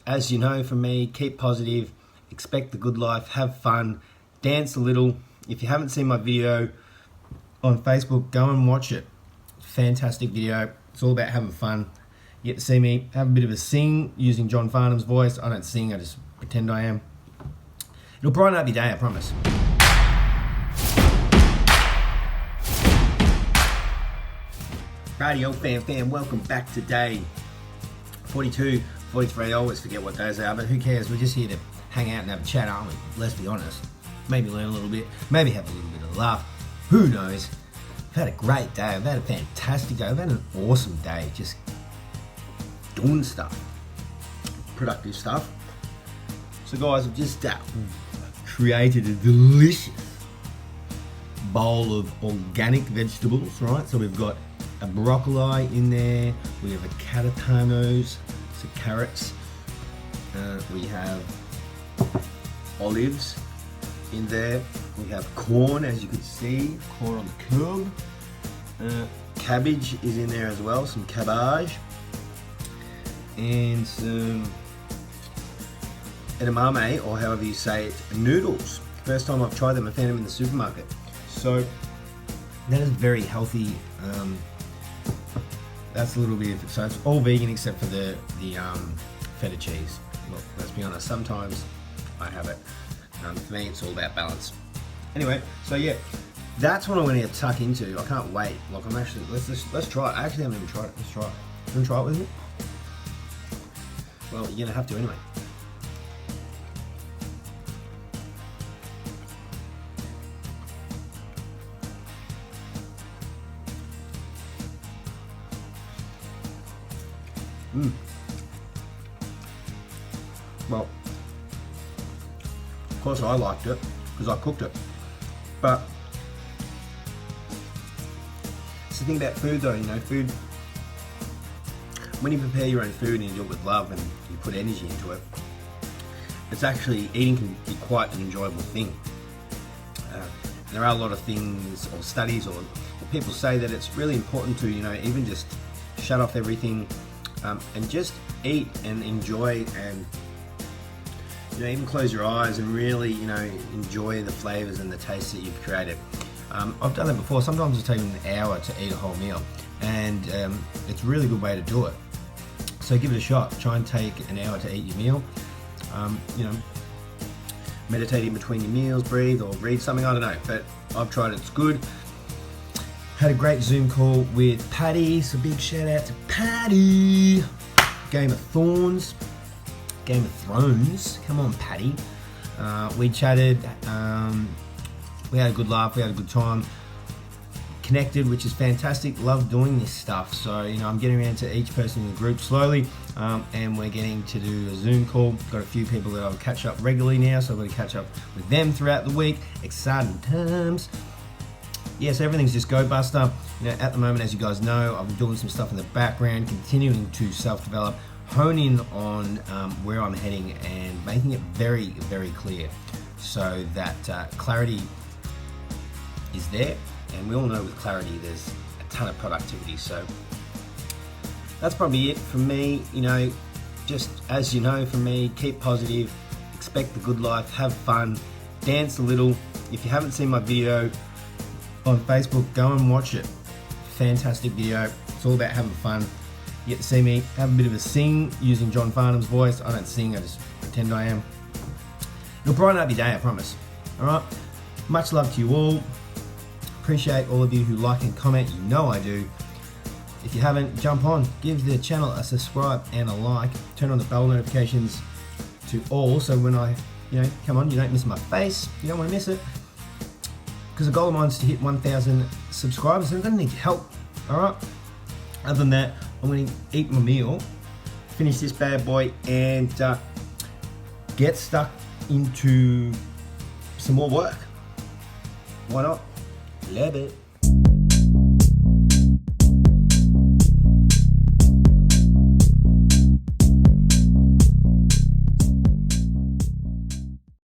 as you know from me, keep positive, expect the good life, have fun, dance a little. If you haven't seen my video on Facebook, go and watch it. Fantastic video. It's all about having fun. You get to see me have a bit of a sing using John Farnham's voice. I don't sing, I just pretend I am. It'll brighten up your day, I promise. Radio fam, welcome back to day 42, 43. I always forget what days they are, but who cares? We're just here to hang out and have a chat, aren't we? Let's be honest. Maybe learn a little bit, maybe have a little bit of laugh. Who knows? I've had a great day. I've had a fantastic day. I've had an awesome day just doing stuff, productive stuff. So guys, I've just created a delicious bowl of organic vegetables, right? So we've got a broccoli in there, we have a catatanos, so carrots, we have olives in there, we have corn, as you can see, corn on the cob, cabbage is in there as well, some cabbage, and some edamame, or however you say it, noodles. First time I've tried them, I found them in the supermarket. So that is very healthy. That's a little bit of it. So it's all vegan except for the feta cheese. Look, let's be honest, sometimes I have it. For me, it's all about balance. Anyway, so yeah, that's what I'm going to tuck into. I can't wait. Like I'm actually, let's try it. I actually haven't even tried it. Let's try it. You want to try it with me? Well, you're going to have to anyway. Well, of course I liked it because I cooked it, but it's the thing about food though, you know, food, when you prepare your own food and you do it with love and you put energy into it, it's actually, eating can be quite an enjoyable thing. There are a lot of things or studies or people say that it's really important to, you know, even just shut off everything and just eat and enjoy, and you know, even close your eyes and really, you know, enjoy the flavors and the tastes that you've created. I've done that before. Sometimes it's taken an hour to eat a whole meal, and it's a really good way to do it. So give it a shot. Try and take an hour to eat your meal. You know, meditate in between your meals, breathe or read something, I don't know, but I've tried it, it's good. Had a great Zoom call with Patty, so big shout out to Patty. Game of Thrones, come on Patty. We chatted, we had a good laugh, we had a good time, connected, which is fantastic. Love doing this stuff. So, you know, I'm getting around to each person in the group slowly, and we're getting to do a Zoom call. Got a few people that I'll catch up regularly now, so I've got to catch up with them throughout the week. Exciting times. Yes, everything's just go buster. You know, at the moment, as you guys know, I'm doing some stuff in the background, continuing to self-develop, hone in on where I'm heading and making it very, very clear so that clarity is there. And we all know with clarity, there's a ton of productivity. So that's probably it from me. You know, just as you know from me, keep positive, expect the good life, have fun, dance a little. If you haven't seen my video on Facebook, go and watch it. Fantastic video. It's all about having fun. You get to see me have a bit of a sing using John Farnham's voice. I don't sing, I just pretend I am. It'll brighten up your day, I promise. Alright? Much love to you all. Appreciate all of you who like and comment. You know I do. If you haven't, jump on. Give the channel a subscribe and a like. Turn on the bell notifications to all, so when I, you know, come on, you don't miss my face. You don't want to miss it. Because the goal of mine is to hit 1,000 subscribers, and I'm going to need your help. Alright? Other than that, I'm going to eat my meal, finish this bad boy, and get stuck into some more work. Why not? Love it.